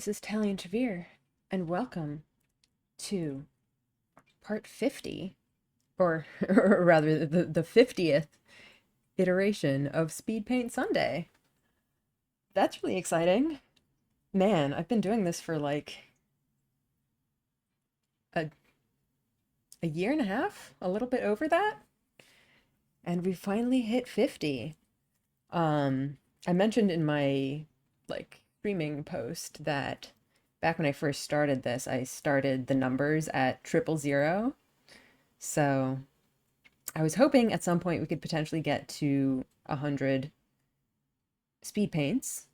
This is Talion Tavir, and welcome to part 50, or rather, the 50th iteration of Speedpaint Sunday. That's really exciting. Man, I've been doing this for like a, a year and a half, a little bit over that, and we finally hit 50. I mentioned in my streaming post that back when I first started this, I started the numbers at 000. So I was hoping at some point we could potentially get to 100 speed paints,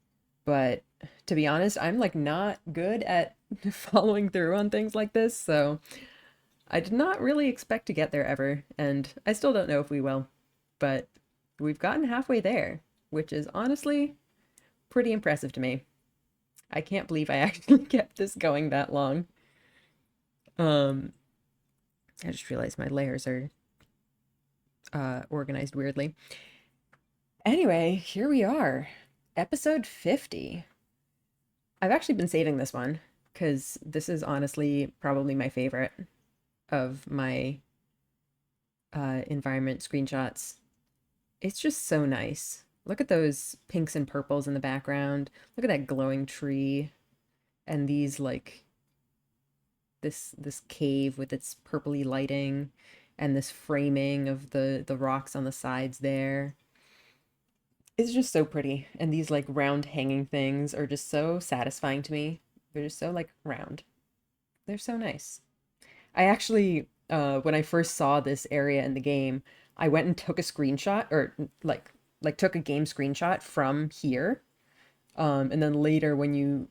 but to be honest, I'm like not good at following through on things like this, so I did not really expect to get there ever, and I still don't know if we will, but we've gotten halfway there, which is honestly pretty impressive to me. I can't believe I actually kept this going that long. Um, I just realized my layers are organized weirdly. Anyway, here we are, episode 50. I've actually been saving this one because this is honestly probably my favorite of my environment screenshots. It's just so nice. Look at those pinks and purples in the background. Look at that glowing tree and these this cave with its purpley lighting and this framing of the rocks on the sides there. It's just so pretty. And these like round hanging things are just so satisfying to me. They're just so like round. They're so nice. I actually, when I first saw this area in the game, I went and took a screenshot or took a game screenshot from here. And then later when you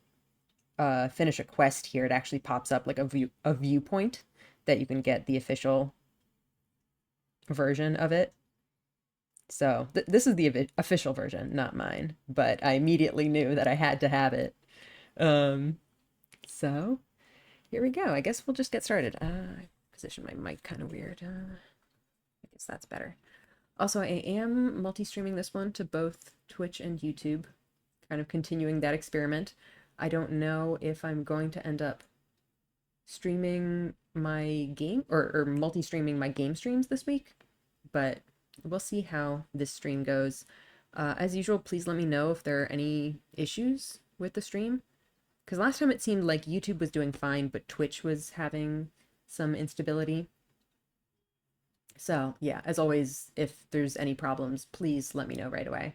finish a quest here, it actually pops up like a viewpoint that you can get the official version of it. So this is the official version, not mine, but I immediately knew that I had to have it. Um, so here we go. I guess we'll just get started. I position my mic kind of weird. I guess that's better. Also, I am multi-streaming this one to both Twitch and YouTube, kind of continuing that experiment. I don't know if I'm going to end up streaming my game or multi-streaming my game streams this week, but we'll see how this stream goes. As usual, please let me know if there are any issues with the stream, because last time it seemed like YouTube was doing fine, but Twitch was having some instability. So, yeah, as always, if there's any problems, please let me know right away,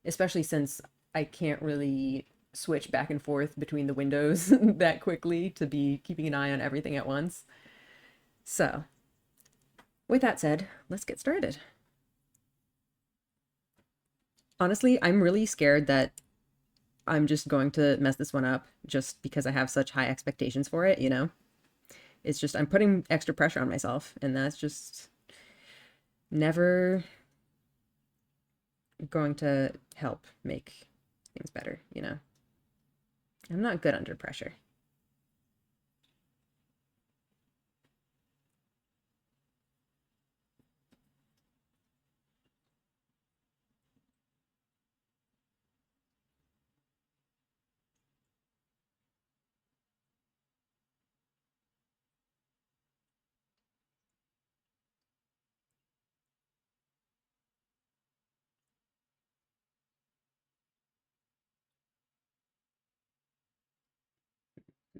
especially since I can't really switch back and forth between the windows that quickly to be keeping an eye on everything at once. So, with that said, let's get started. Honestly, I'm really scared that I'm just going to mess this one up just because I have such high expectations for it, you know? It's just, I'm putting extra pressure on myself, and that's just never going to help make things better, you know? I'm not good under pressure.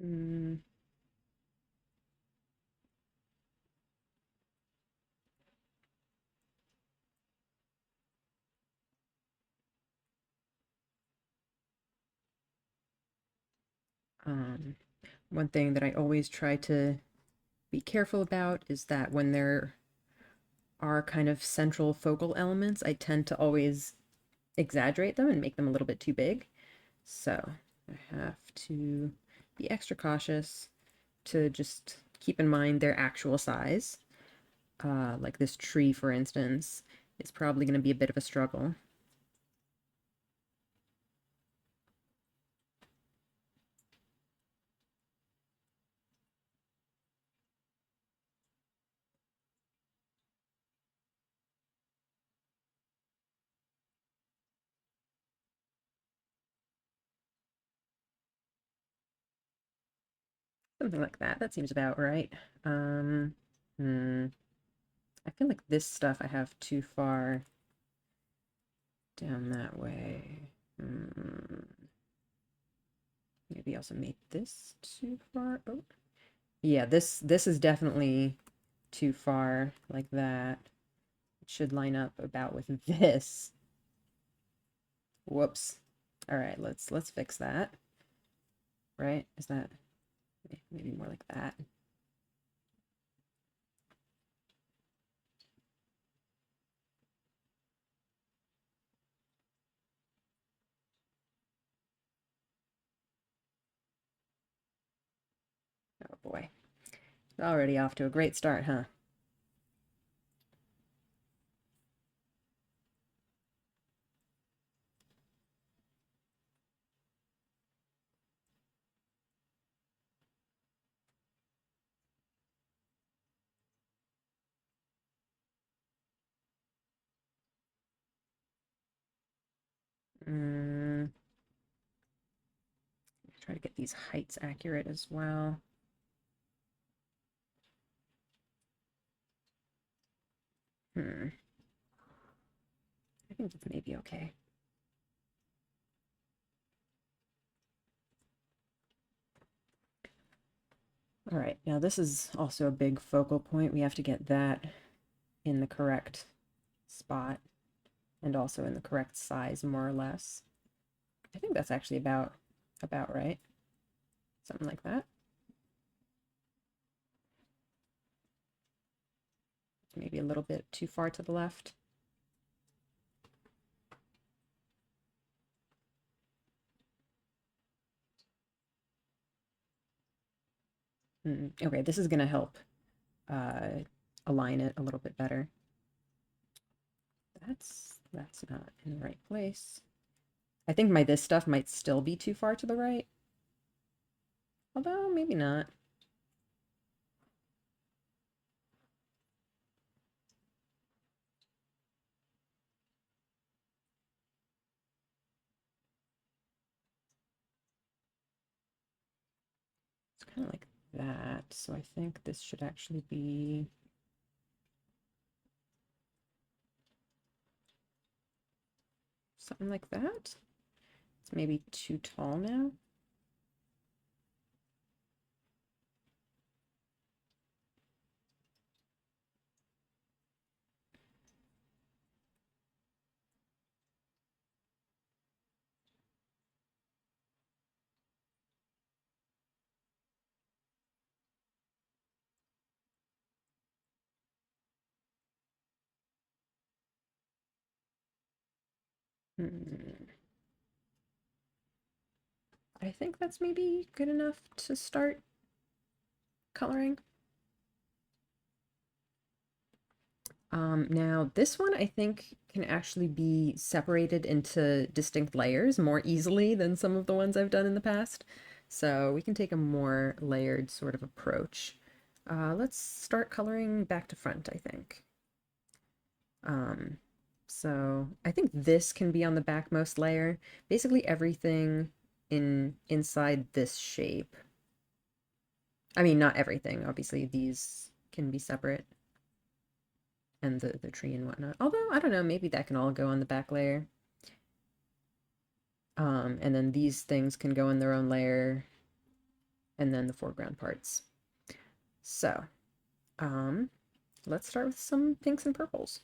Mm, um, One thing that I always try to be careful about is that when there are kind of central focal elements, I tend to always exaggerate them and make them a little bit too big. So I have to be extra cautious to just keep in mind their actual size. Like this tree, for instance, is probably going to be a bit of a struggle. Something like that. That seems about right. Um, hmm. I feel like this stuff I have too far down that way. Maybe also make this too far. Oh, yeah, this is definitely too far like that. It should line up about with this. Whoops. All right, let's fix that. Right? Is that maybe more like that? Oh boy. Already off to a great start, huh? Mm, try to get these heights accurate as well. Hmm. I think that's maybe okay. All right, now this is also a big focal point. We have to get that in the correct spot and also in the correct size, more or less. I think that's actually about right. Something like that. Maybe a little bit too far to the left. Okay, this is gonna help align it a little bit better. That's not in the right place. I think this stuff might still be too far to the right. Although maybe not. It's kind of like that. So I think this should actually be something like that. It's maybe too tall now. Hmm. I think that's maybe good enough to start coloring. Now this one I think can actually be separated into distinct layers more easily than some of the ones I've done in the past. So we can take a more layered sort of approach. Let's start coloring back to front, I think. Um, so I think this can be on the backmost layer. Basically everything inside this shape. I mean, not everything. Obviously, these can be separate, and the tree and whatnot. Although, I don't know, maybe that can all go on the back layer. And then these things can go in their own layer, and then the foreground parts. So, um, let's start with some pinks and purples.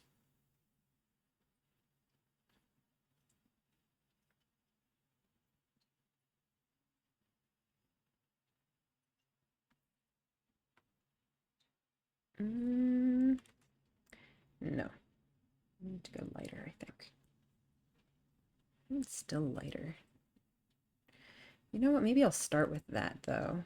No, I need to go lighter, I think. It's still lighter. You know what? Maybe I'll start with that though.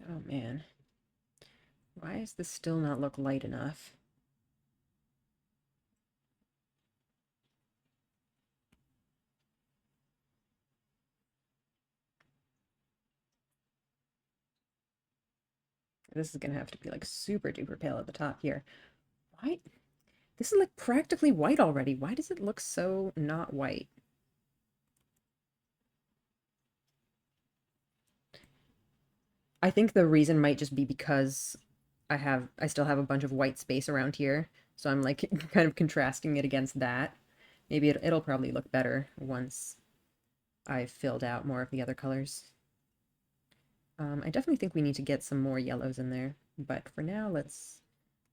Oh man. Why does this still not look light enough? This is gonna have to be like super duper pale at the top here. Why? This is like practically white already. Why does it look so not white? I think the reason might just be because I still have a bunch of white space around here, so I'm like kind of contrasting it against that. Maybe it'll probably look better once I've filled out more of the other colors. I definitely think we need to get some more yellows in there, but for now, let's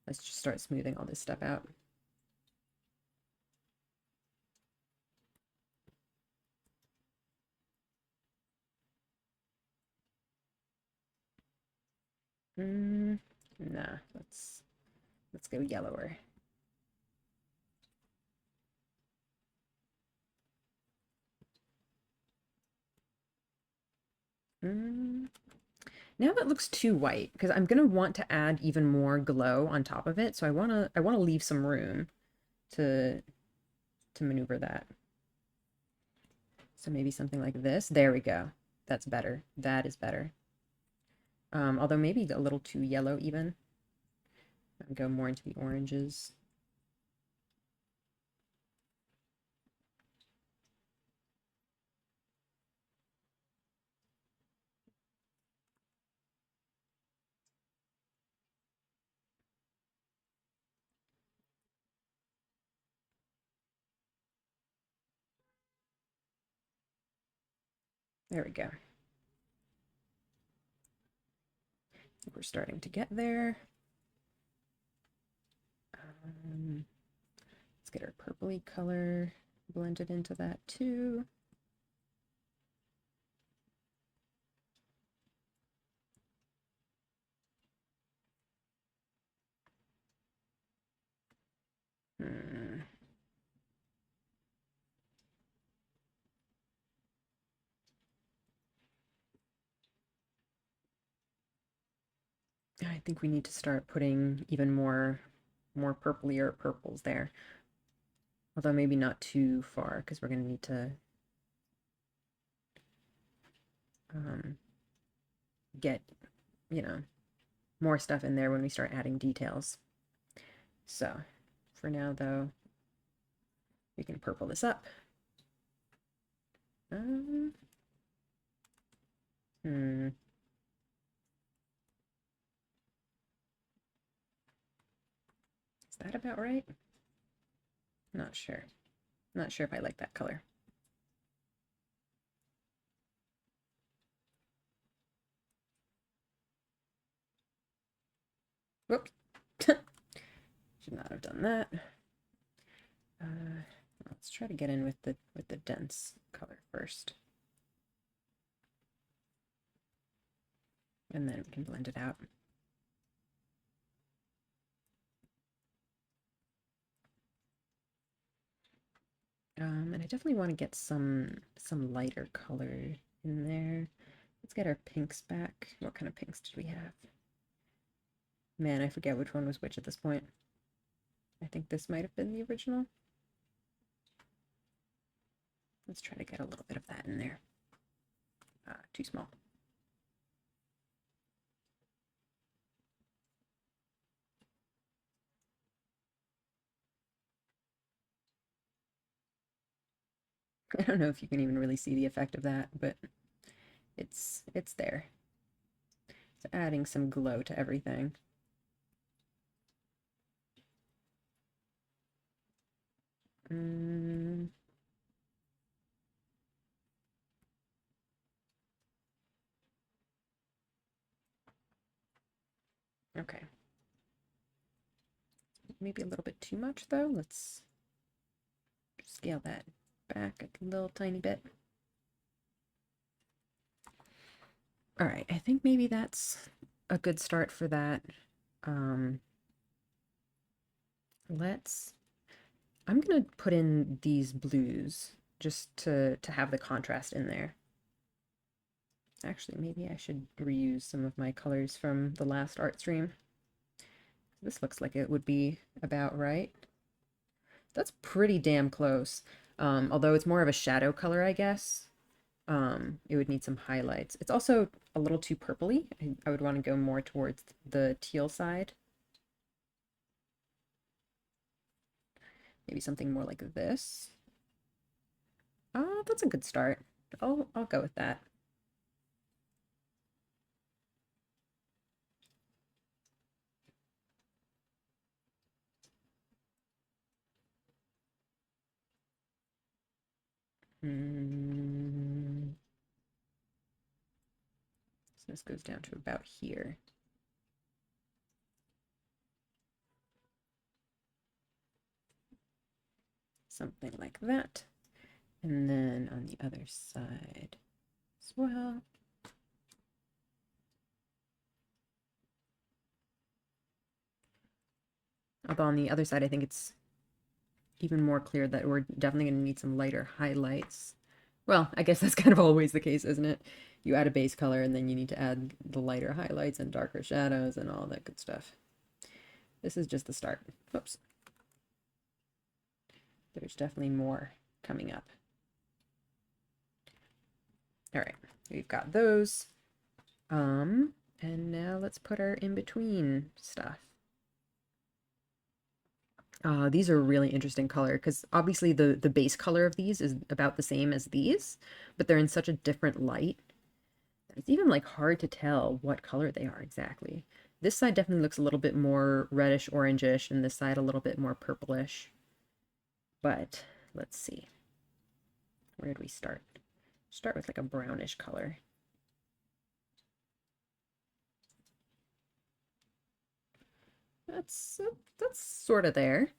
just start smoothing all this stuff out. Nah, let's go yellower. Now that looks too white because I'm gonna want to add even more glow on top of it, so I wanna leave some room to maneuver that. So maybe something like this. There we go. That's better. That is better. Although maybe a little too yellow even. I'll go more into the oranges. There we go. We're starting to get there. Let's get our purpley color blended into that too. I think we need to start putting even more purplier purples there. Although maybe not too far, because we're going to need to get, you know, more stuff in there when we start adding details. So, for now, though, we can purple this up. Is that about right? Not sure. Not sure if I like that color. Whoops. Should not have done that. Let's try to get in with the dense color first. And then we can blend it out. And I definitely want to get some lighter color in there. Let's get our pinks back. What kind of pinks did we have? Man, I forget which one was which at this point. I think this might have been the original. Let's try to get a little bit of that in there. Too small. I don't know if you can even really see the effect of that, but it's there. It's adding some glow to everything. Okay. Maybe a little bit too much though. Let's scale that back a little tiny bit. All right, I think maybe that's a good start for that. I'm gonna put in these blues just to have the contrast in there. Actually, maybe I should reuse some of my colors from the last art stream. This looks like it would be about right. That's pretty damn close. Although it's more of a shadow color, I guess. It would need some highlights. It's also a little too purpley. I would want to go more towards the teal side. Maybe something more like this. That's a good start. I'll go with that. Mm. So this goes down to about here. Something like that. And then on the other side as well. Although on the other side, I think it's even more clear that we're definitely going to need some lighter highlights. Well, I guess that's kind of always the case, isn't it? You add a base color and then you need to add the lighter highlights and darker shadows and all that good stuff. This is just the start. Whoops. There's definitely more coming up. All right, we've got those. And now let's put our in-between stuff. These are really interesting color because obviously the base color of these is about the same as these, but they're in such a different light that it's even like hard to tell what color they are exactly. This side definitely looks a little bit more reddish orangish and this side a little bit more purplish. But let's see. Where did we start? Start with like a brownish color. That's sort of there.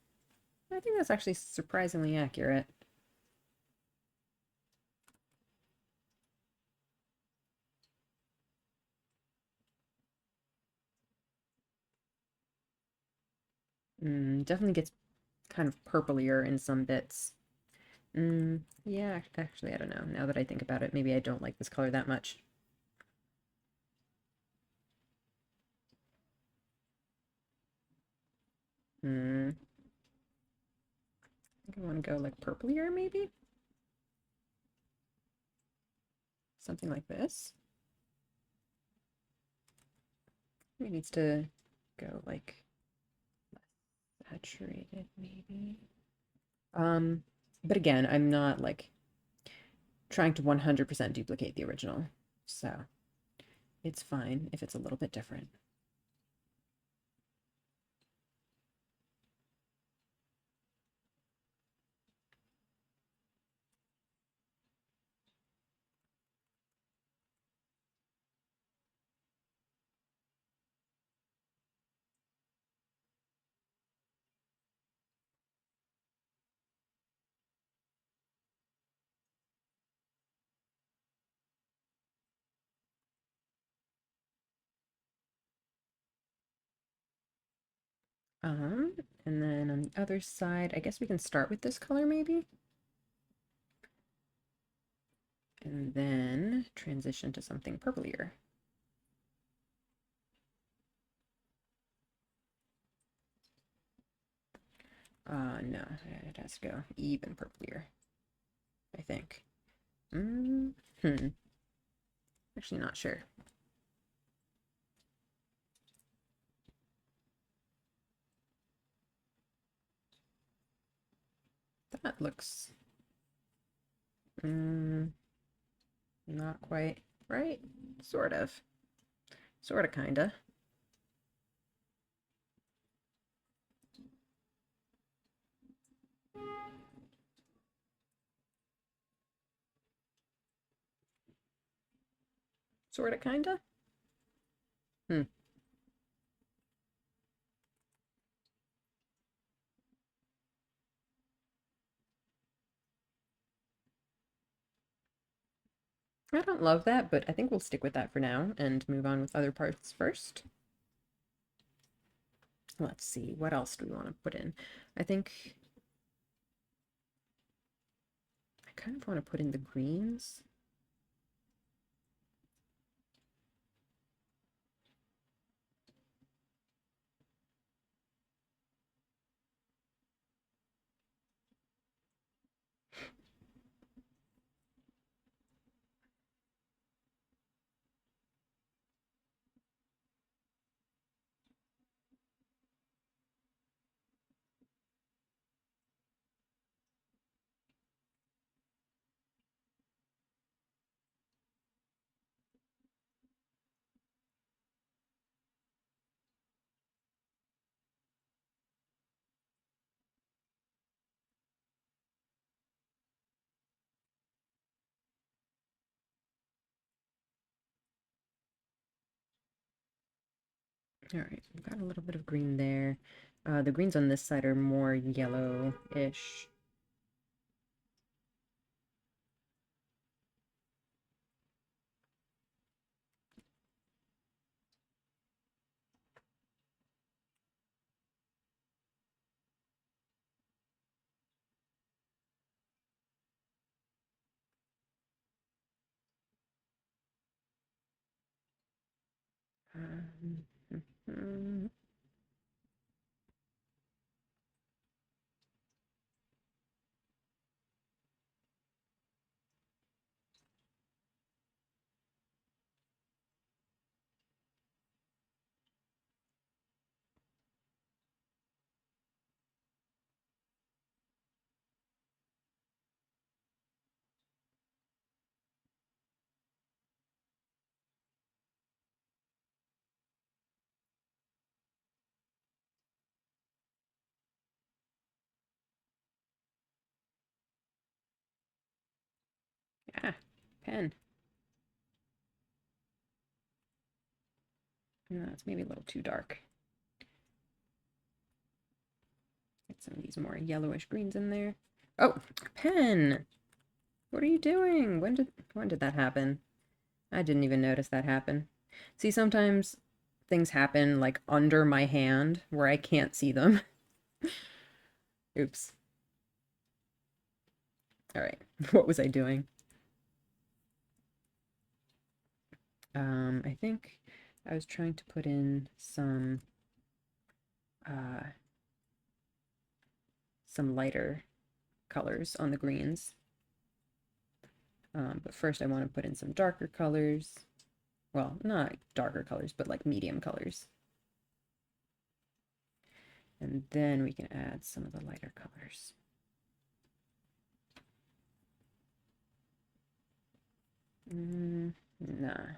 I think that's actually surprisingly accurate. Definitely gets kind of purplier in some bits. Yeah, actually, I don't know. Now that I think about it, maybe I don't like this color that much. I think I want to go like purplier, maybe? Something like this. It needs to go like saturated, maybe. But again, I'm not like trying to 100% duplicate the original, so it's fine if it's a little bit different. And then on the other side, I guess we can start with this color maybe? And then transition to something purplier. No, it has to go even purplier, I think. Actually not sure. That looks not quite right. Sort of. Sort of, kinda. Sort of, kinda. Hmm. I don't love that, but I think we'll stick with that for now and move on with other parts first. Let's see, what else do we want to put in? I think I kind of want to put in the greens. All right, we've got a little bit of green there. The greens on this side are more yellow-ish. Mhm. Ah, pen. No, it's maybe a little too dark. Get some of these more yellowish greens in there. Oh, pen! What are you doing? When did that happen? I didn't even notice that happen. See, sometimes things happen like under my hand where I can't see them. Oops. All right. What was I doing? I think I was trying to put in uh some lighter colors on the greens. But first I want to put in some darker colors. Well, not darker colors, but like medium colors. And then we can add some of the lighter colors. Nah.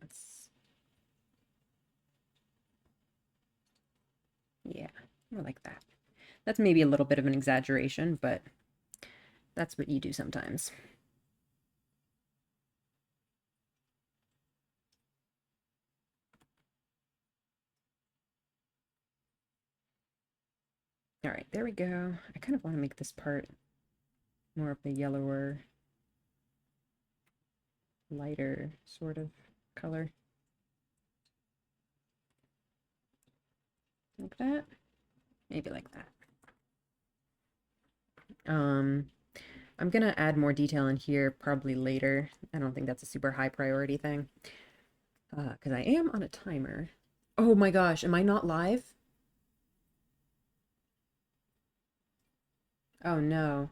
Let's, yeah, more like that. That's maybe a little bit of an exaggeration, but that's what you do sometimes. All right, there we go. I kind of want to make this part more of the yellower, lighter sort of color. Like that. Maybe like that. I'm gonna add more detail in here probably later. I don't think that's a super high priority thing. Because I am on a timer. Oh my gosh, am I not live? Oh no.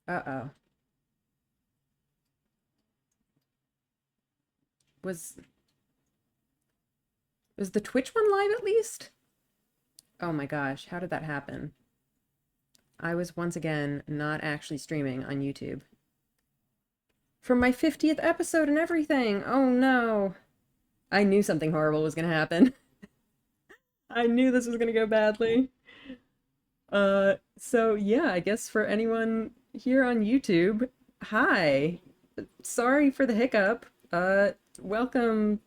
Uh-oh. Was was the Twitch one live at least? Oh my gosh, how did that happen? I was once again not actually streaming on YouTube. For my 50th episode and everything. Oh no. I knew something horrible was gonna happen. I knew this was gonna go badly. So yeah, I guess for anyone here on YouTube, hi. Sorry for the hiccup. Welcome.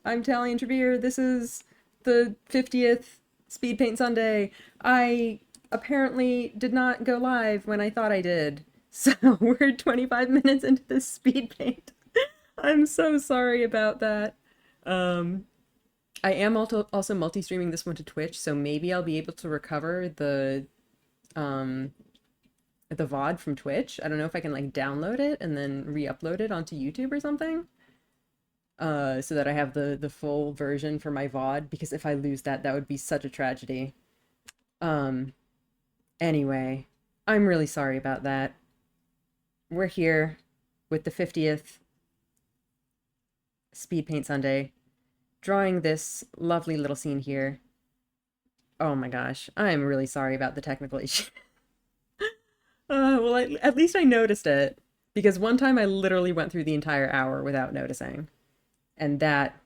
I'm Tally Trevere. This is the 50th Speedpaint Sunday. I apparently did not go live when I thought I did. So we're 25 minutes into this speed paint. I'm so sorry about that. Um, I am also multi-streaming this one to Twitch, so maybe I'll be able to recover um the VOD from Twitch. I don't know if I can like download it and then re-upload it onto YouTube or something. So that I have the full version for my VOD, because if I lose that, that would be such a tragedy. Um, anyway, I'm really sorry about that. We're here with the 50th Speed Paint Sunday, drawing this lovely little scene here. Oh my gosh, I'm really sorry about the technical issue. Well, at least I noticed it, because one time I literally went through the entire hour without noticing, and that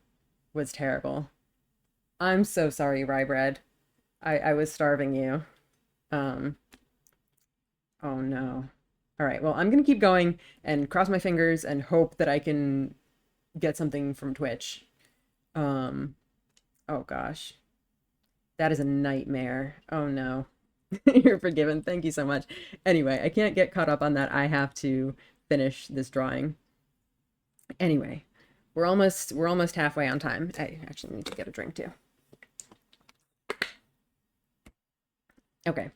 was terrible. I'm so sorry, Rye Bread. I was starving you. Um, oh no. All right, well, I'm gonna keep going and cross my fingers and hope that I can get something from Twitch. Um, oh gosh, that is a nightmare. Oh no. You're forgiven. Thank you so much. Anyway, I can't get caught up on that. I have to finish this drawing. Anyway, we're almost halfway on time. I actually need to get a drink too. Okay.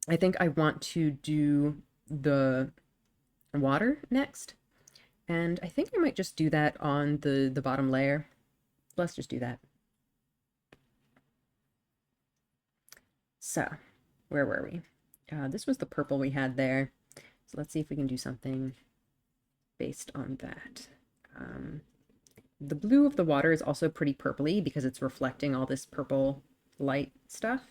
I think I want to do the water next. And I think I might just do that on the bottom layer. Let's just do that. So, where were we? This was the purple we had there. So let's see if we can do something based on that. The blue of the water is also pretty purpley because it's reflecting all this purple light stuff.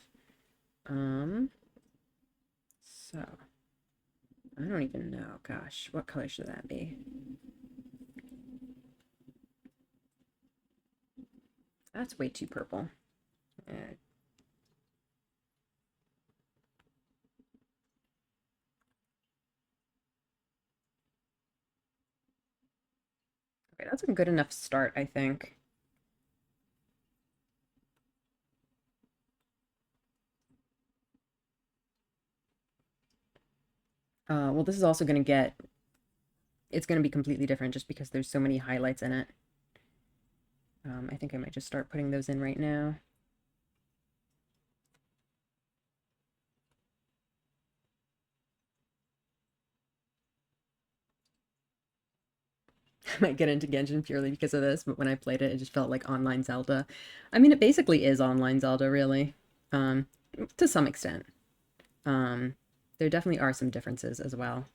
So I don't even know. Gosh, what color should that be? That's way too purple. Okay, that's a good enough start, I think. Well, this is also going to it's going to be completely different just because there's so many highlights in it. I think I might just start putting those in right now. I might get into Genshin purely because of this, but when I played it, it just felt like online Zelda. I mean, it basically is online Zelda, really, um, to some extent. There definitely are some differences as well,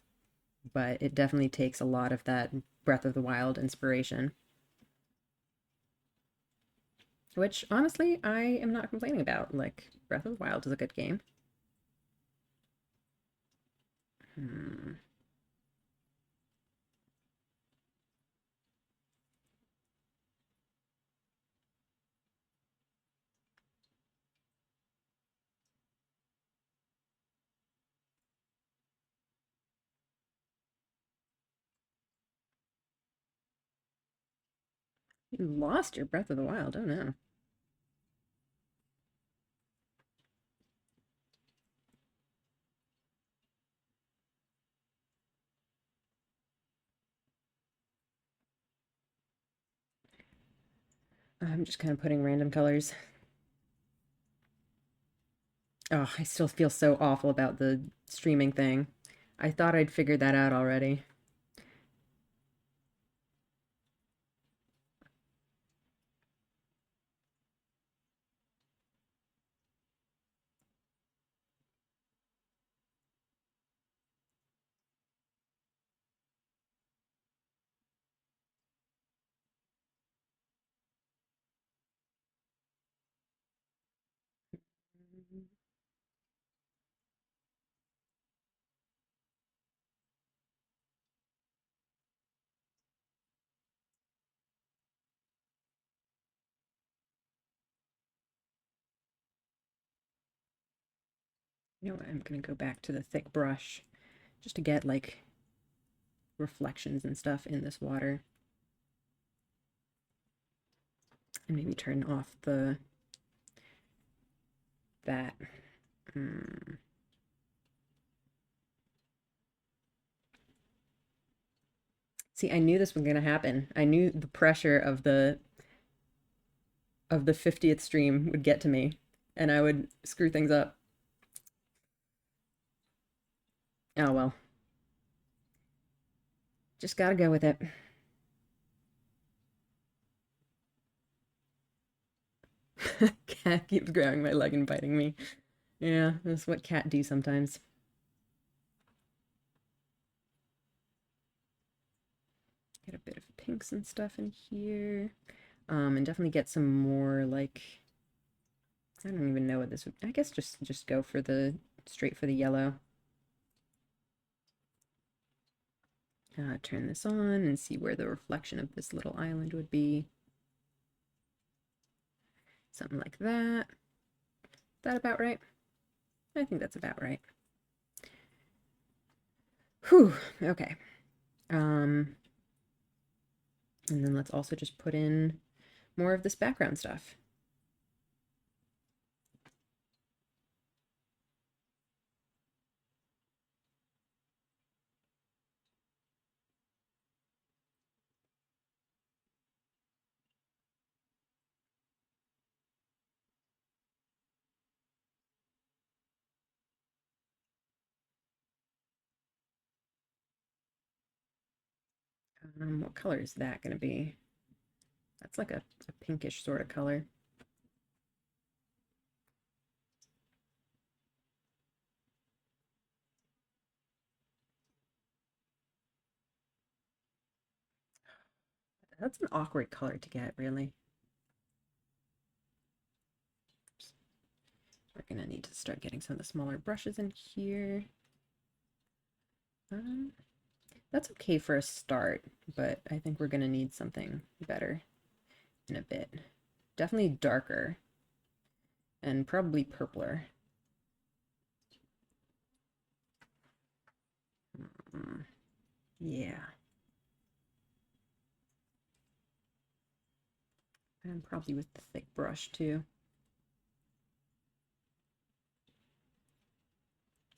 but it definitely takes a lot of that Breath of the Wild inspiration, which honestly, I am not complaining about. Like, Breath of the Wild is a good game. Hmm. You lost your Breath of the Wild. Oh no. I'm just kind of putting random colors. Oh, I still feel so awful about the streaming thing. I thought I'd figured that out already. You know what? I'm gonna go back to the thick brush just to get like reflections and stuff in this water. And maybe turn off that. Mm. See, I knew this was gonna happen. I knew the pressure of the 50th stream would get to me and I would screw things up. Oh well. Just gotta go with it. Cat keeps grabbing my leg and biting me. Yeah, that's what cat do sometimes. Get a bit of pinks and stuff in here. And definitely get some more like I don't even know what this would. I guess just go for the straight for the yellow. Turn this on and see where the reflection of this little island would be. Something like that. Is that about right? I think that's about right. Whew, okay. And then let's also just put in more of this background stuff. What color is that going to be? That's like a pinkish sort of color. That's an awkward color to get, really. Oops. We're going to need to start getting some of the smaller brushes in here. That's okay for a start, but I think we're going to need something better in a bit. Definitely darker and probably purpler. Yeah. And probably with the thick brush too.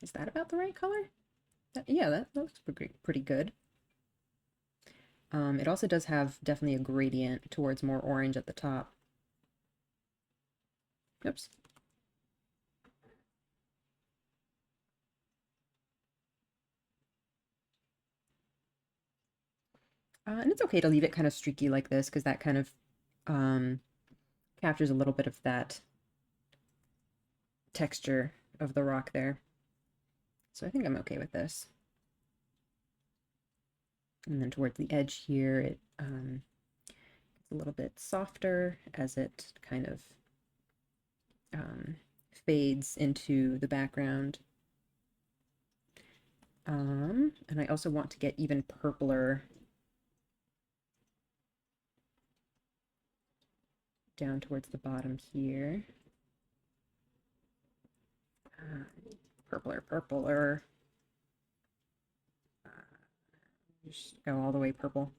Is that about the right color? Yeah, that looks pretty good. It also does have definitely a gradient towards more orange at the top. Oops. And it's okay to leave it kind of streaky like this because that kind of um, captures a little bit of that texture of the rock there. So I think I'm okay with this. And then towards the edge here, it gets a little bit softer as it kind of fades into the background. And I also want to get even purpler down towards the bottom here. Purpler. Just go all the way purple.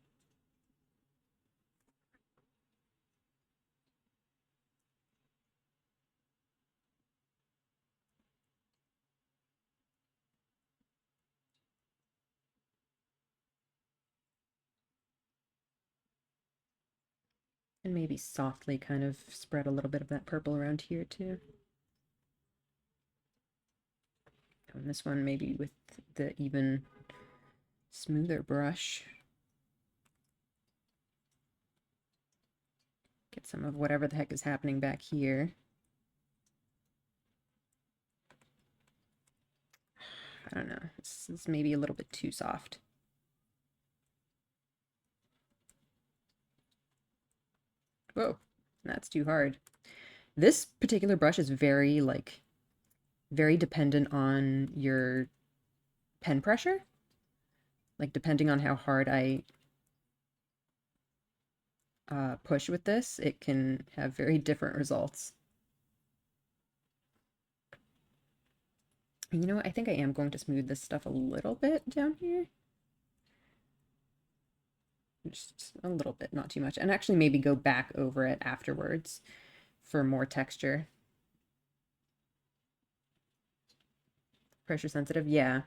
And maybe softly kind of spread a little bit of that purple around here too. And this one maybe with the even smoother brush. Get some of whatever the heck is happening back here. I don't know. This is maybe a little bit too soft. Whoa, that's too hard. This particular brush is very, very dependent on your pen pressure. Like, depending on how hard I push with this, it can have very different results. You know what? I think I am going to smooth this stuff a little bit down here. Just a little bit, not too much. And actually maybe go back over it afterwards for more texture. Pressure sensitive, yeah.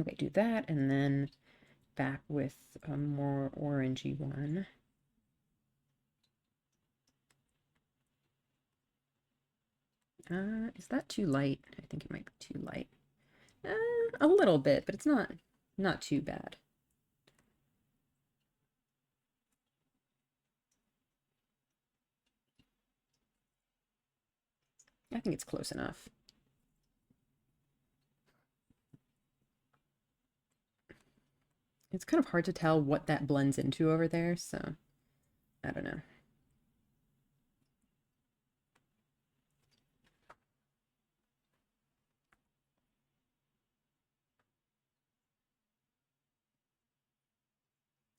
Okay, do that, and then back with a more orangey one. Is that too light? I think it might be too light. A little bit, but it's not too bad. I think it's close enough. It's kind of hard to tell what that blends into over there, so I don't know.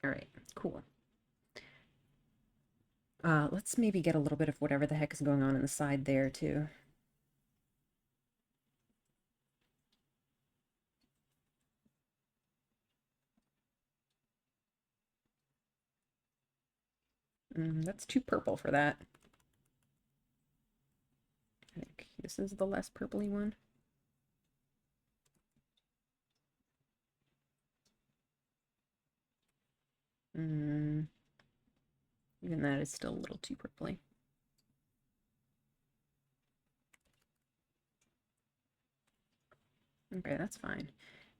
All right, cool. Let's maybe get a little bit of whatever the heck is going on the side there too. That's too purple for that. I think this is the less purpley one. Even that is still a little too purpley. Okay, that's fine.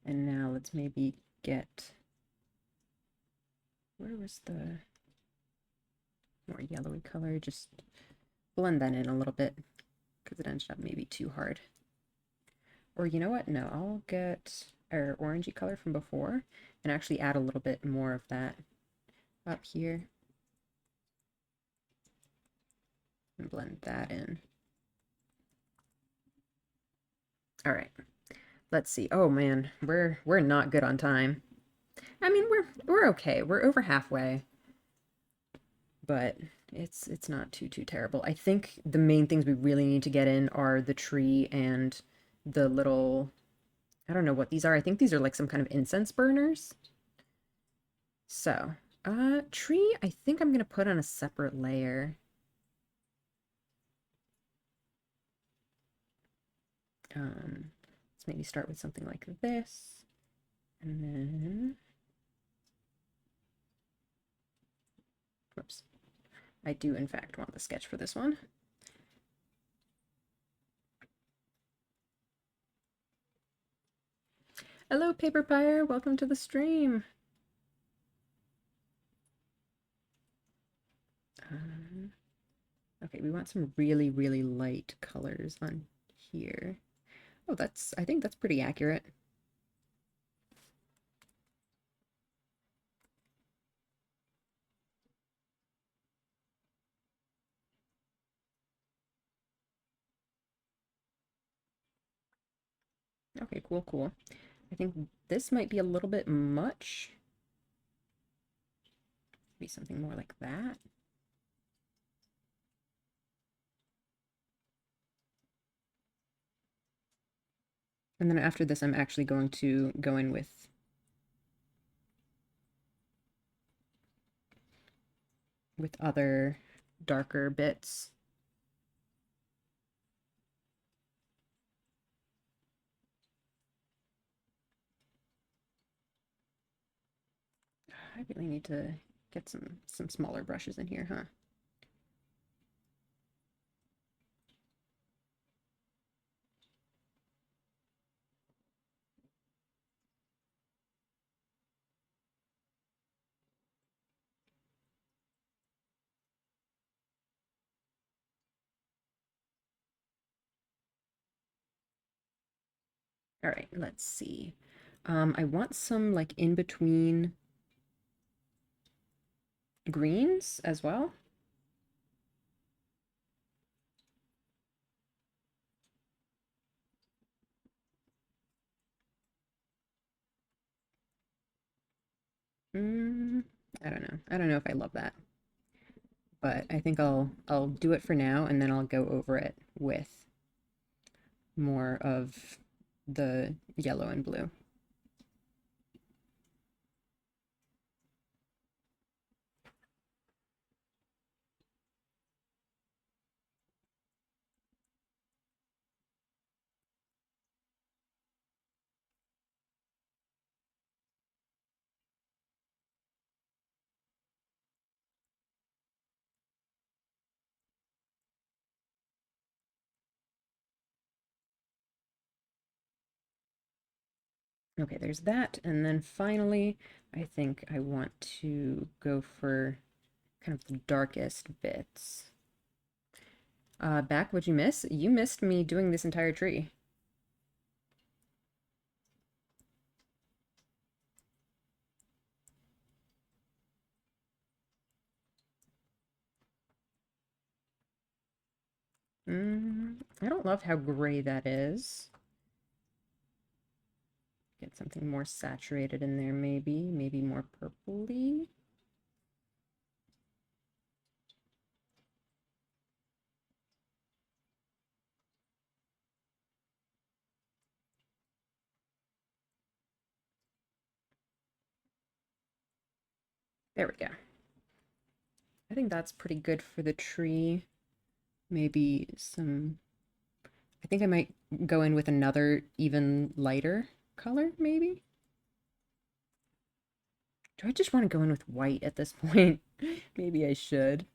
And now let's maybe get... Where was the more yellowy color? Just blend that in a little bit because it ended up maybe too hard. Or you know what? No, I'll get our orangey color from before and actually add a little bit more of that up here and blend that in. All right, let's see. Oh man, we're not good on time. I mean, we're okay. We're over halfway, but it's not too terrible. I think the main things we really need to get in are the tree and the little, I don't know what these are. I think these are like some kind of incense burners. So, tree, I think I'm gonna put on a separate layer. Let's maybe start with something like this, and then, whoops. I do in fact want the sketch for this one. Hello, Paper Pyre, welcome to the stream. Okay, we want some really light colors on here. Oh, I think that's pretty accurate. Okay, cool. I think this might be a little bit much. Maybe something more like that. And then after this, I'm actually going to go in with other darker bits. I really need to get some smaller brushes in here, huh? All right, let's see. I want some like in between greens as well. I don't know. I don't know if I love that, but I think I'll do it for now, and then I'll go over it with more of the yellow and blue. Okay, there's that, and then finally, I think I want to go for kind of the darkest bits. Back, what'd you miss? You missed me doing this entire tree. I don't love how gray that is. Get something more saturated in there, maybe more purpley. There we go. I think that's pretty good for the tree. Maybe some, I think I might go in with another even lighter color, maybe? Do I just want to go in with white at this point? Maybe I should.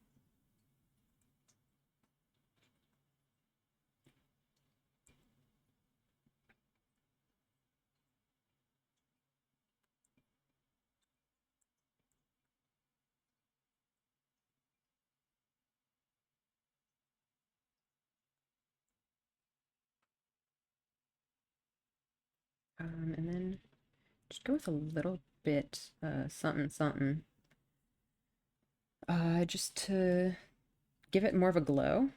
And then just go with a little bit, something, something. Just to give it more of a glow.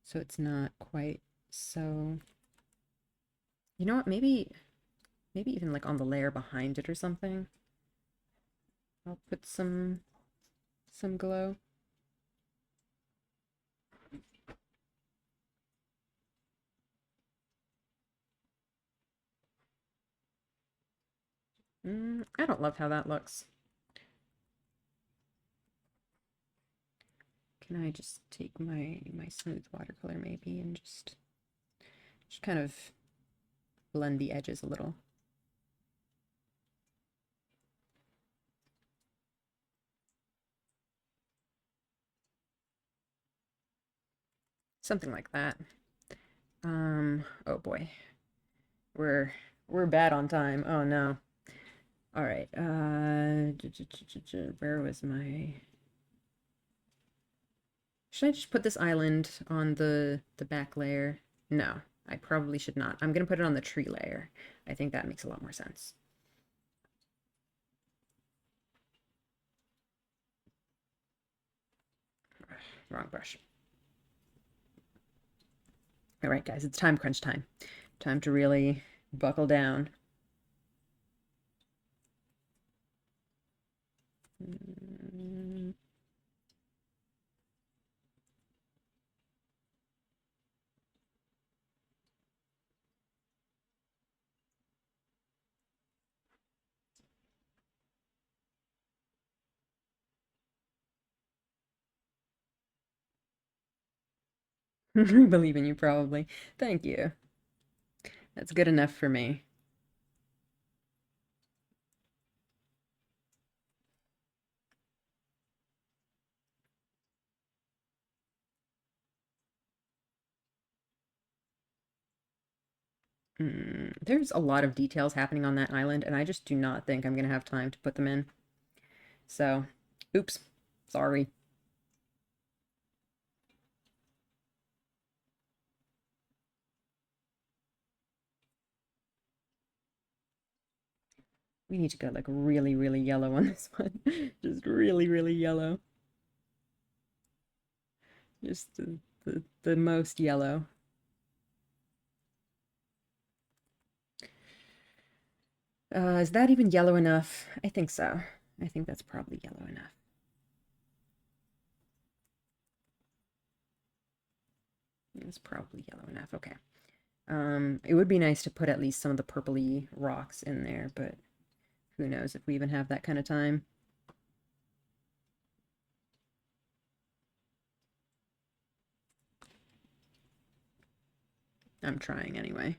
So it's not quite so... You know what, maybe even like on the layer behind it or something. I'll put some glow. I don't love how that looks. Can I just take my smooth watercolor maybe and just kind of blend the edges a little? Something like that. Oh boy. We're we're bad on time. Oh no. All right. Where was my... Should I just put this island on the back layer? No, I probably should not. I'm gonna put it on the tree layer. I think that makes a lot more sense. Wrong brush. All right, guys, it's time crunch time. Time to really buckle down. Believe in you, probably. Thank you. That's good enough for me. There's a lot of details happening on that island, and I just do not think I'm gonna have time to put them in. So, oops. Sorry. We need to go like really, really yellow on this one. Just really, really yellow. Just the most yellow. Is that even yellow enough? I think so. I think that's probably yellow enough. It's probably yellow enough. Okay. It would be nice to put at least some of the purpley rocks in there, but who knows if we even have that kind of time. I'm trying anyway.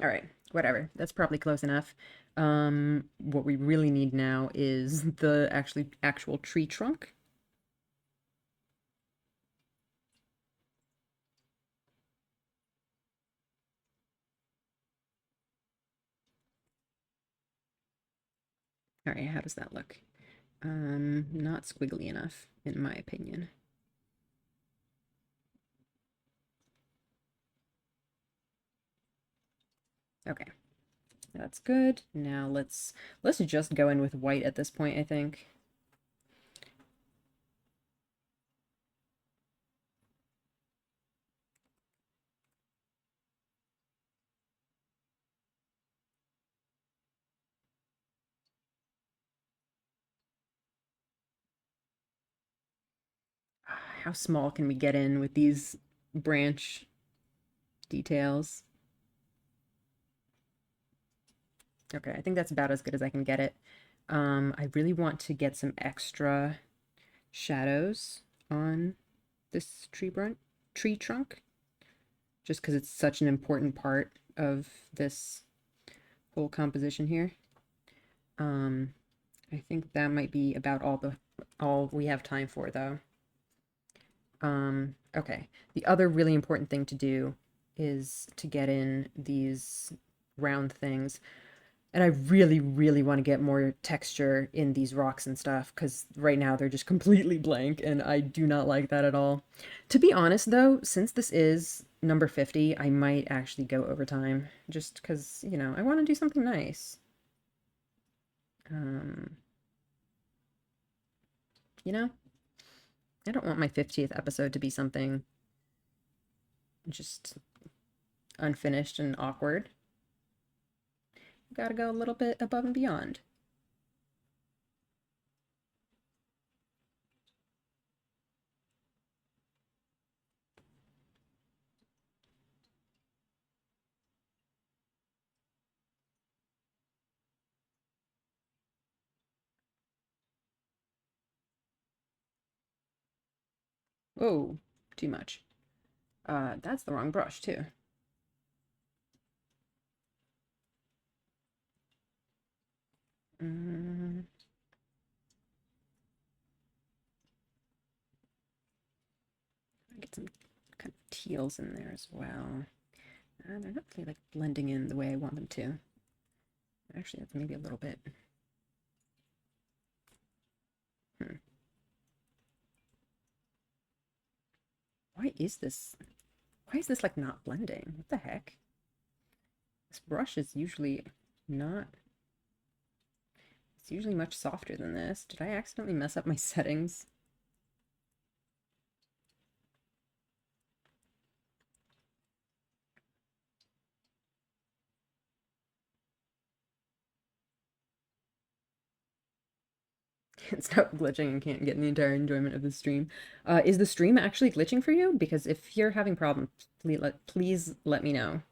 All right, whatever. That's probably close enough. What we really need now is the actual tree trunk. All right, how does that look? Not squiggly enough, in my opinion. Okay, that's good. Now let's just go in with white at this point, I think. how small can we get in with these branch details? Okay, I think that's about as good as I can get it. I really want to get some extra shadows on this tree trunk, just because it's such an important part of this whole composition here. I think that might be about all we have time for, though. Okay. The other really important thing to do is to get in these round things. And I really, really want to get more texture in these rocks and stuff, because right now they're just completely blank, and I do not like that at all. To be honest, though, since this is number 50, I might actually go overtime, just because, you know, I want to do something nice. Um, you know, I don't want my 50th episode to be something just unfinished and awkward. Gotta go a little bit above and beyond. Whoa, too much. That's the wrong brush, too. Mm, get some kind of teals in there as well. They're not really like blending in the way I want them to. Actually, that's maybe a little bit. Hmm. Why is this? Why is this like not blending? What the heck? This brush is usually not. It's usually much softer than this. Did I accidentally mess up my settings? Stop glitching and can't get the entire enjoyment of the stream. Is the stream actually glitching for you? Because if you're having problems, please let me know.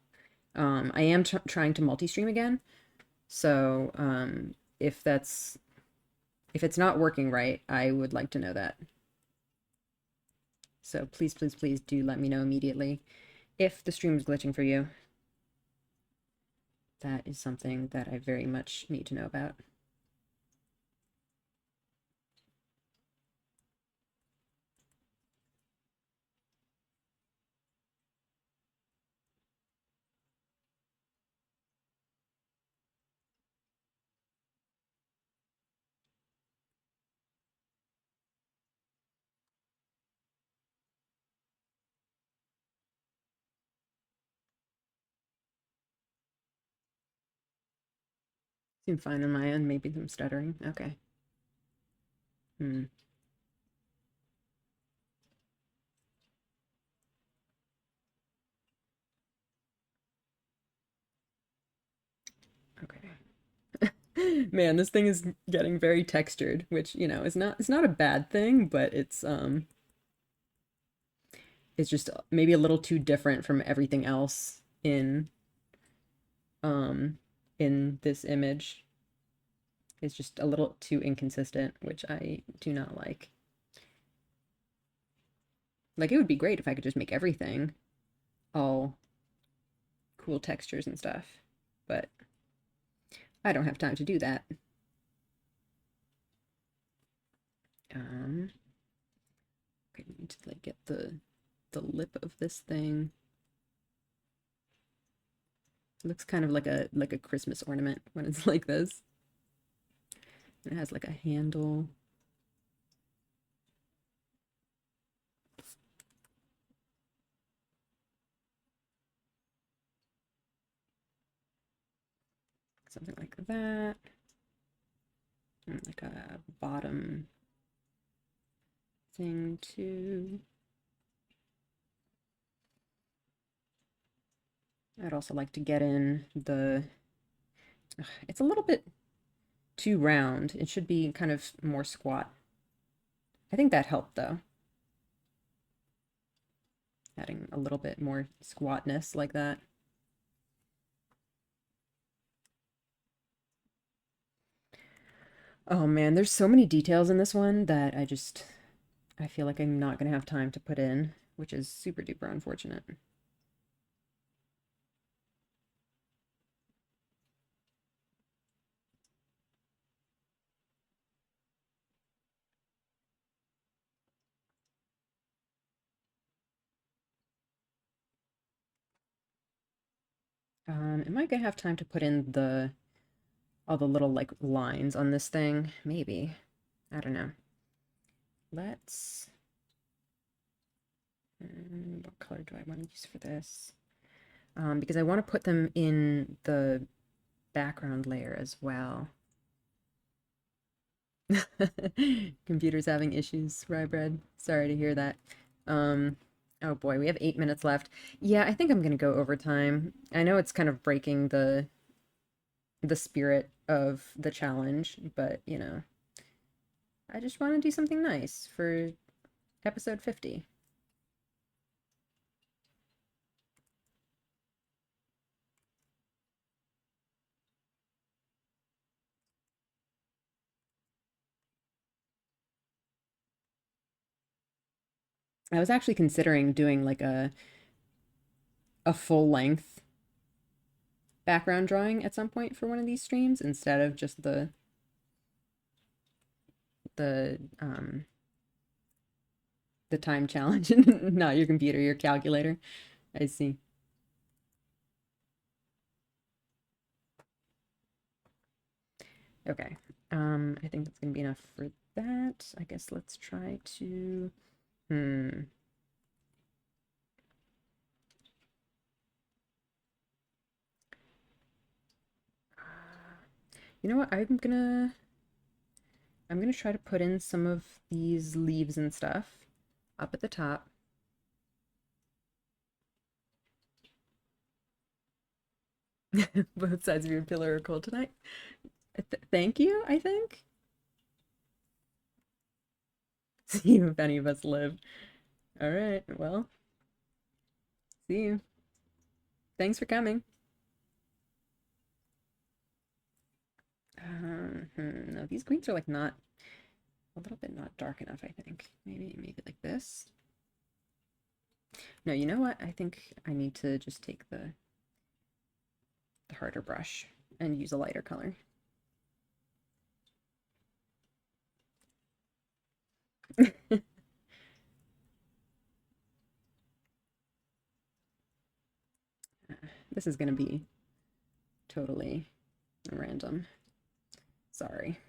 I am trying to multi-stream again, so if it's not working right, I would like to know that. So please, please, please do let me know immediately if the stream is glitching for you. That is something that I very much need to know about. Seem fine on my end. Maybe I'm stuttering. Okay. Hmm. Okay. Man, this thing is getting very textured, which, you know, is not it's not a bad thing, but it's just maybe a little too different from everything else um in this image. It's just a little too inconsistent, which I do not like. Like, it would be great if I could just make everything all cool textures and stuff, but I don't have time to do that. Okay, I need to like get the lip of this thing. It looks kind of like a Christmas ornament when it's like this. It has like a handle. Something like that. And like a bottom thing too. I'd also like to get in it's a little bit too round. It should be kind of more squat. I think that helped though. adding a little bit more squatness like that. Oh man, there's so many details in this one that I feel like I'm not gonna have time to put in, which is super duper unfortunate. Am I gonna have time to put in all the little like lines on this thing? Maybe. I don't know. Let's. What color do I want to use for this? Because I want to put them in the background layer as well. Computer's having issues, Rybread. Sorry to hear that. Um, oh boy, we have 8 minutes left. Yeah, I think I'm gonna go overtime. I know it's kind of breaking the spirit of the challenge, but I just want to do something nice for episode 50. I was actually considering doing like a full length background drawing at some point for one of these streams instead of just the the time challenge. Not your computer, your calculator. I see. Okay. I think that's gonna be enough for that. I guess let's try to hmm. You know what? I'm gonna try to put in some of these leaves and stuff up at the top. Both sides of your pillow are cold tonight. Thank you, I think. See if any of us live. All right, well, see you. Thanks for coming. No, these greens are like not a little bit not dark enough, I think. Maybe like this. No, you know what? I think I need to just take the harder brush and use a lighter color. This is gonna be totally random. Sorry.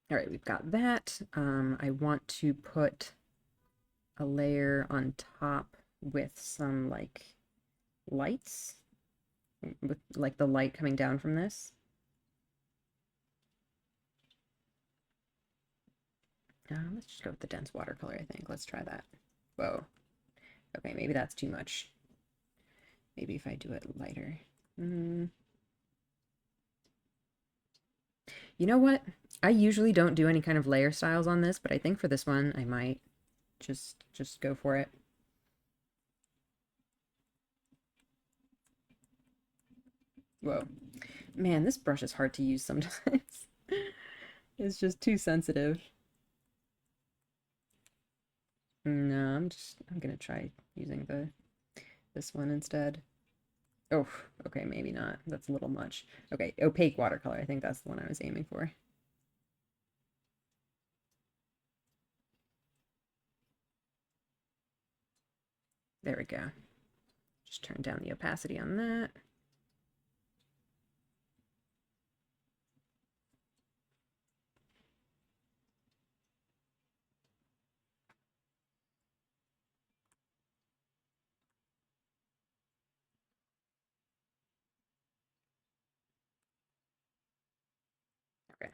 All right, we've got that. I want to put a layer on top with some like lights, with like the light coming down from this. Let's just go with the dense watercolor, I think. Let's try that. Whoa. Okay, maybe that's too much. Maybe if I do it lighter. You know what? I usually don't do any kind of layer styles on this, but I think for this one I might just go for it. Whoa. Man, this brush is hard to use sometimes. It's just too sensitive. No, I'm gonna try using this one instead. Oh, okay, maybe not. That's a little much. Okay, opaque watercolor. I think that's the one I was aiming for. There we go. Just turn down the opacity on that. Okay.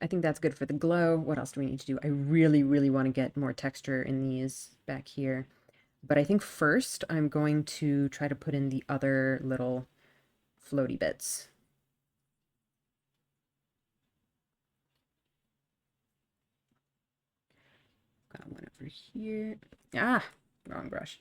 I think that's good for the glow. What else do we need to do? I really, really want to get more texture in these back here. But I think first I'm going to try to put in the other little floaty bits. one over here. Ah, wrong brush.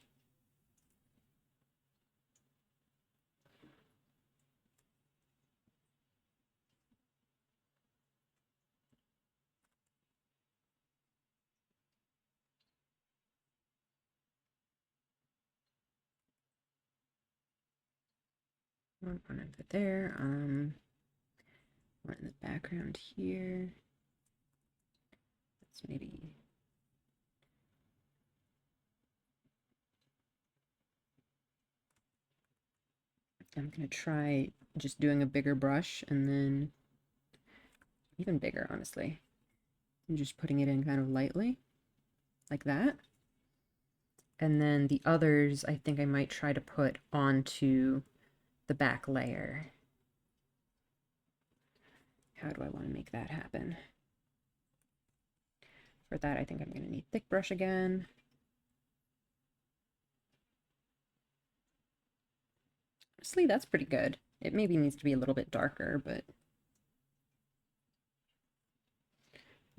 One over there. One in the background here. Let's maybe. I'm gonna try just doing a bigger brush and then even bigger, honestly. And just putting it in kind of lightly, like that. And then the others, I think I might try to put onto the back layer. How do I want to make that happen? For that, I think I'm going to need thick brush again. Honestly, that's pretty good. It maybe needs to be a little bit darker, but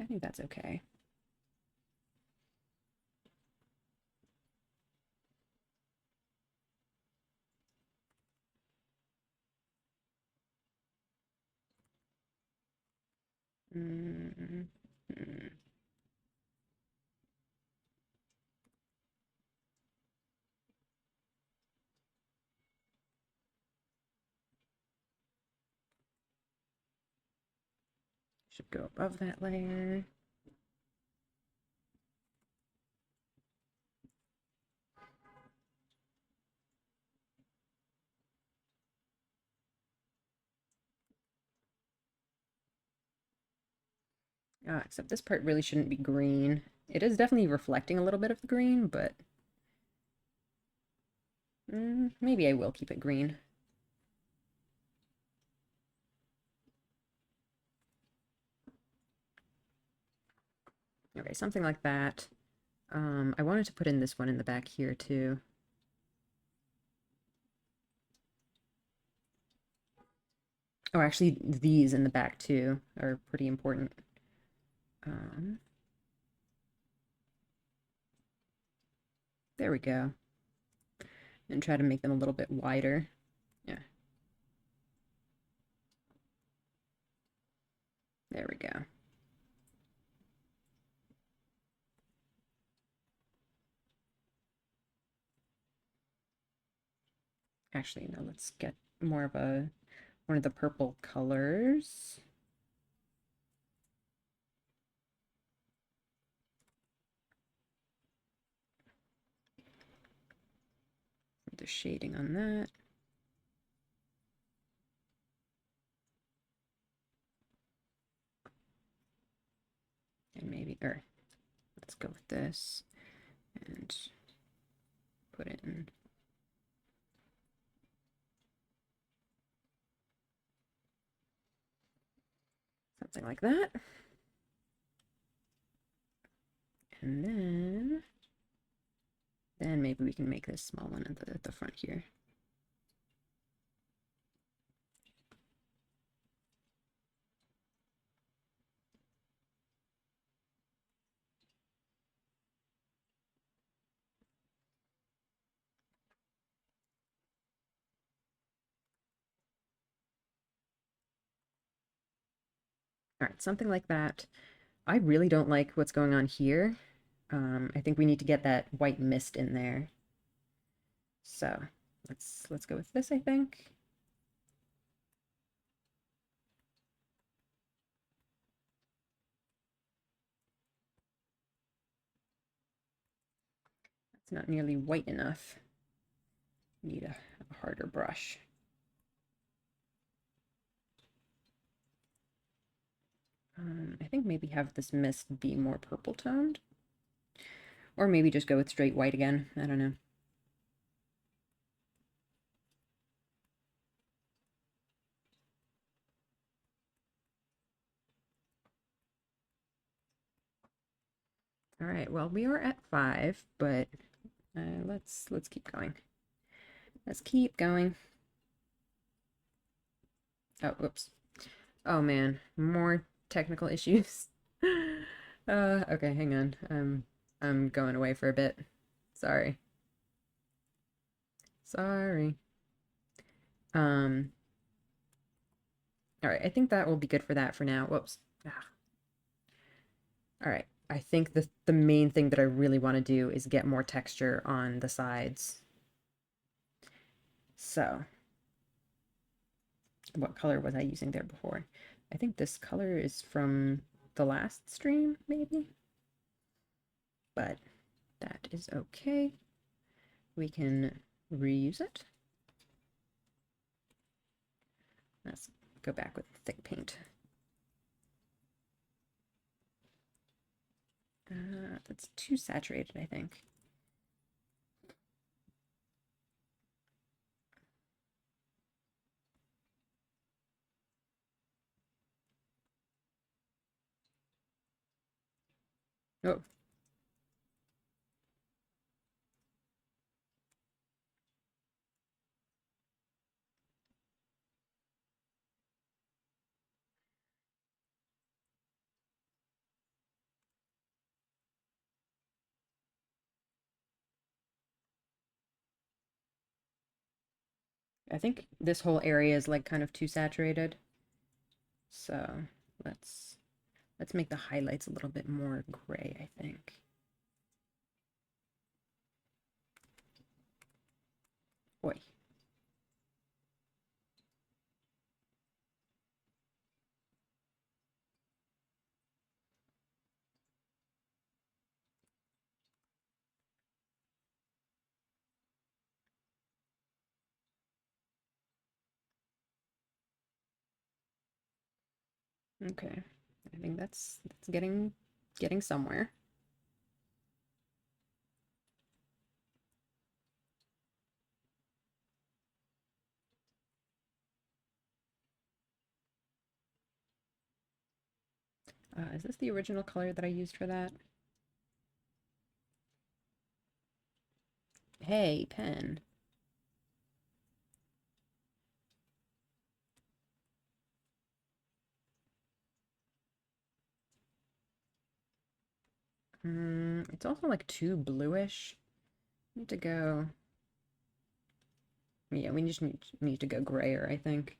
I think that's okay. Mm-hmm. Should go above that layer. Except this part really shouldn't be green. It is definitely reflecting a little bit of the green, but maybe I will keep it green. Okay, something like that. I wanted to put in this one in the back here too. Oh, actually, these in the back too are pretty important. There we go. And try to make them a little bit wider. Yeah. There we go. Actually, no, let's get more of one of the purple colors. The shading on that. And maybe, or let's go with this and put in something like that. And then maybe we can make this small one at the front here. All right, something like that. I really don't like what's going on here. I think we need to get that white mist in there. So let's go with this, I think. It's not nearly white enough. Need a harder brush. I think maybe have this mist be more purple toned. Or maybe just go with straight white again. I don't know. All right, well, we are at 5, but let's keep going. Let's keep going. Oh, whoops. Oh man, more technical issues. Okay, hang on. I'm going away for a bit. Sorry. Sorry. Um, all right, I think that will be good for that for now. Whoops. Ah. All right. I think the main thing that I really want to do is get more texture on the sides. So, what color was I using there before? I think this color is from the last stream, maybe? But that is okay. We can reuse it. Let's go back with thick paint. That's too saturated, I think. Oh, I think this whole area is like kind of too saturated. So let's let's make the highlights a little bit more gray, I think. Boy. Okay. I think that's getting somewhere. Is this the original color that I used for that? Hey, pen. It's also like too bluish. Need to go. Yeah, we just need to go grayer, I think.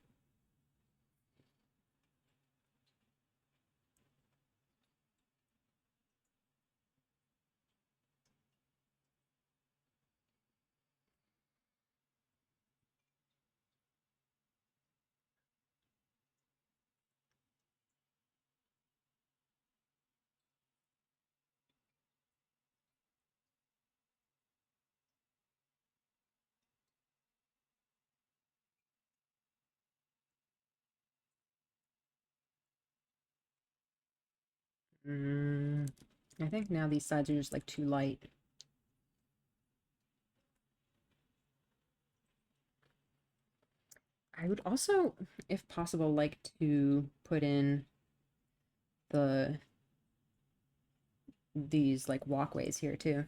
Mm, I think now these sides are just like too light. I would also, if possible, like to put in the these like walkways here too.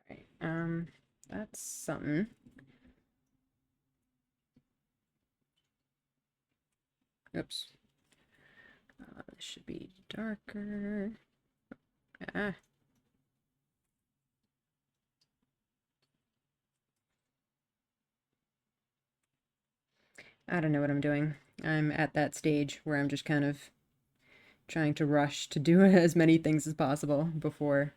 All right. That's something. Oops. This should be darker. Ah, I don't know what I'm doing. I'm at that stage where I'm just kind of trying to rush to do as many things as possible before,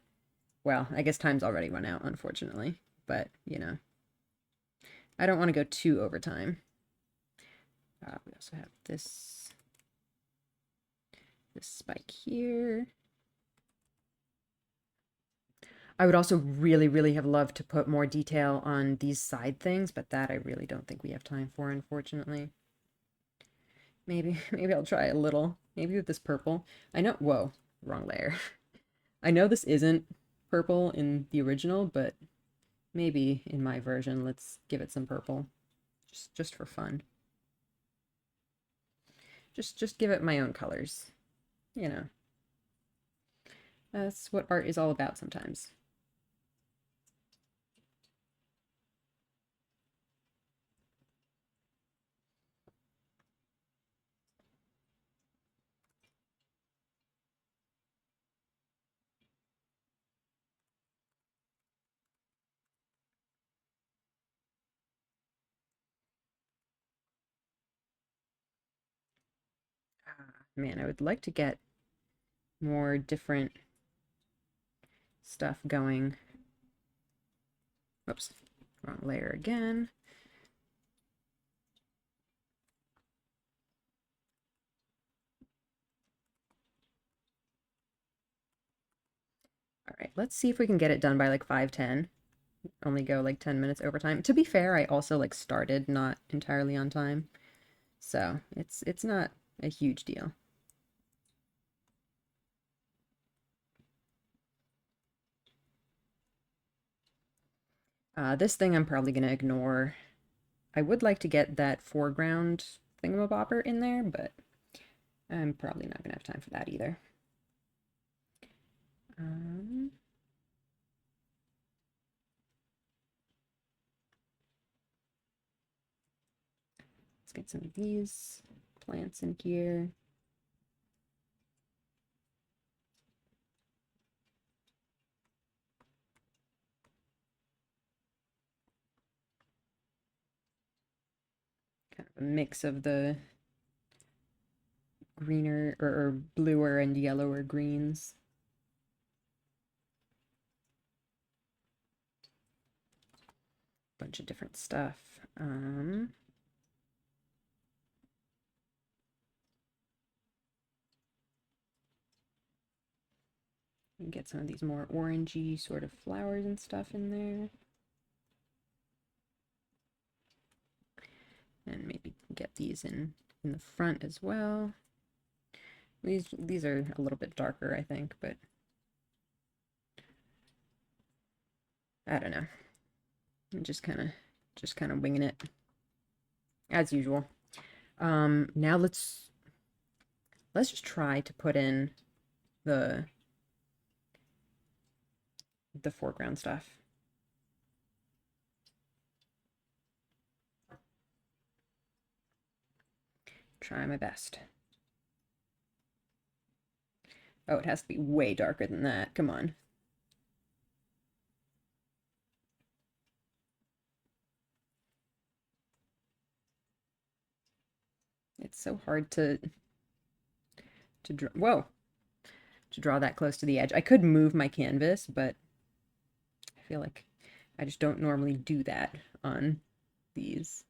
well, I guess time's already run out, unfortunately. But, you know, I don't want to go too overtime. We also have this spike here. I would also really, really have loved to put more detail on these side things, but that I really don't think we have time for, unfortunately. Maybe I'll try a little. Maybe with this purple. I know, whoa, wrong layer. I know this isn't purple in the original, but maybe in my version, let's give it some purple. Just for fun. Just give it my own colors. You know. That's what art is all about sometimes. Man, I would like to get more different stuff going. Oops, wrong layer again. All right, let's see if we can get it done by like 5:10. Only go like 10 minutes overtime. To be fair, I also like started not entirely on time. So it's not a huge deal. This thing I'm probably gonna ignore. I would like to get that foreground thingamabobber in there, but I'm probably not gonna have time for that either. Um, let's get some of these plants in here. Kind of a mix of the greener or bluer and yellower greens. Bunch of different stuff. Get some of these more orangey sort of flowers and stuff in there. And maybe get these in the front as well. These are a little bit darker, I think, but I don't know. I'm just kind of winging it as usual. Now let's just try to put in the foreground stuff. Try my best. Oh, it has to be way darker than that. Come on. It's so hard to draw. Whoa. To draw that close to the edge. I could move my canvas, but I feel like I just don't normally do that on these.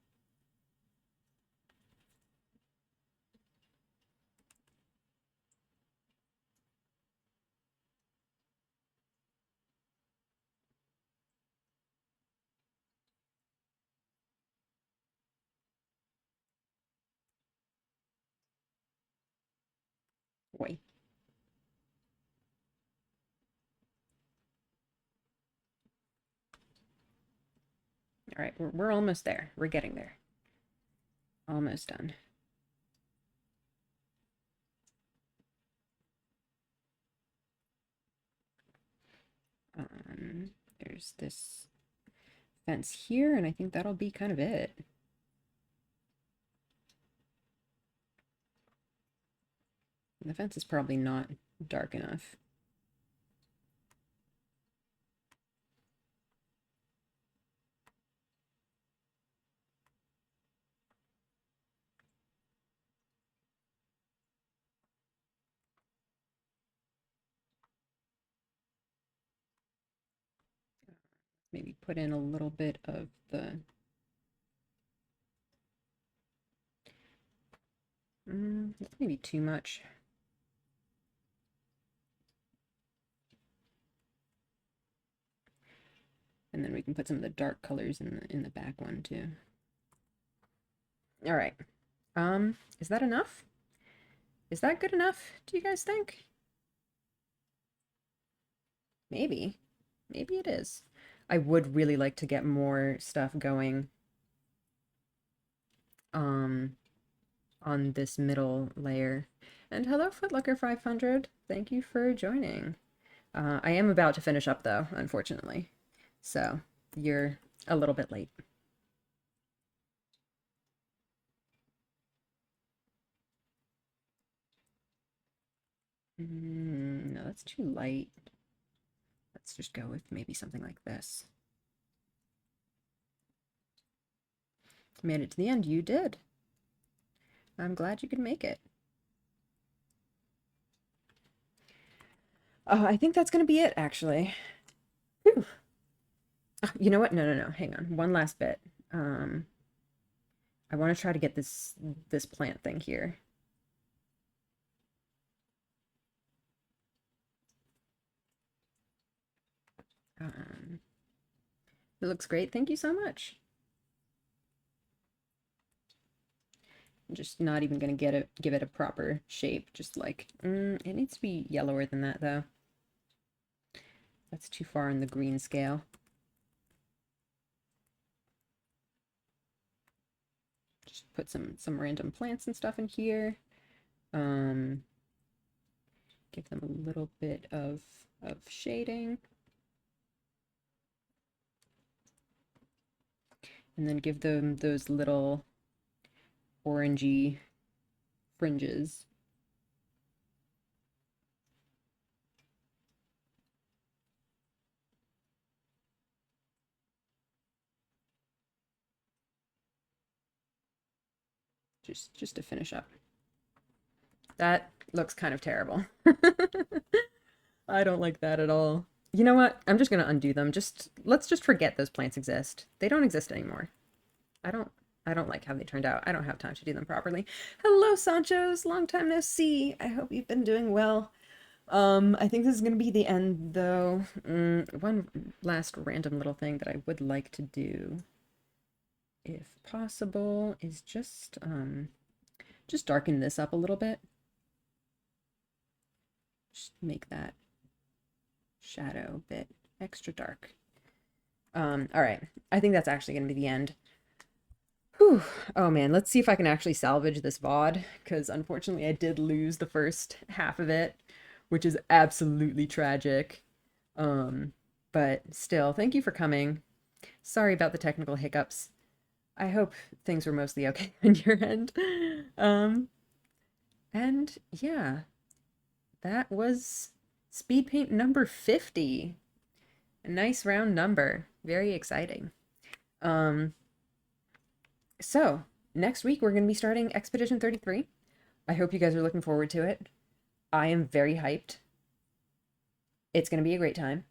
Boy. All right, we're almost there. We're getting there. Almost done. There's this fence here, and I think that'll be kind of it. The fence is probably not dark enough. Maybe put in a little bit of the that's maybe too much. And then we can put some of the dark colors in the back one too. All right. Is that enough? Is that good enough, do you guys think? Maybe. Maybe it is. I would really like to get more stuff going um on this middle layer. And hello, Footlooker 500. Thank you for joining. I am about to finish up though, unfortunately. So you're a little bit late. No, that's too light. Let's just go with maybe something like this. Made it to the end. You did. I'm glad you could make it. Oh, I think that's going to be it, actually. Whew. Oh, you know what? No. Hang on. One last bit. I want to try to get this plant thing here. It looks great. Thank you so much. I'm just not even going to give it a proper shape. Just like, it needs to be yellower than that, though. That's too far in the green scale. Just put some random plants and stuff in here. Give them a little bit of shading. And then give them those little orangey fringes. Just to finish up. That looks kind of terrible. I don't like that at all. You know what? I'm just gonna undo them. Let's just forget those plants exist. They don't exist anymore. I don't like how they turned out. I don't have time to do them properly. Hello, Sanchos. Long time no see. I hope you've been doing well. I think this is gonna be the end though. One last random little thing that I would like to do, if possible, is just darken this up a little bit. Just make that shadow bit extra dark. All right. I think that's actually going to be the end. Whew. Oh man, let's see if I can actually salvage this VOD, because unfortunately I did lose the first half of it, which is absolutely tragic. But still, thank you for coming. Sorry about the technical hiccups. I hope things were mostly okay on your end. And yeah, that was Speedpaint number 50. A nice round number. Very exciting. So next week we're going to be starting Expedition 33. I hope you guys are looking forward to it. I am very hyped. It's going to be a great time.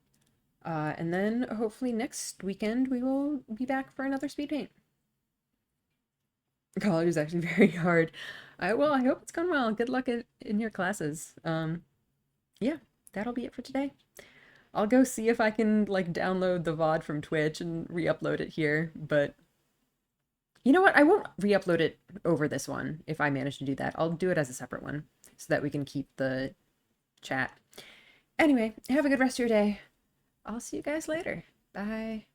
And then hopefully next weekend we will be back for another speed paint. College is actually very hard. I hope it's going well. Good luck in your classes. Yeah, that'll be it for today. I'll go see if I can like download the VOD from Twitch and re-upload it here, but you know what? I won't re-upload it over this one if I manage to do that. I'll do it as a separate one so that we can keep the chat. Anyway, have a good rest of your day. I'll see you guys later. Bye.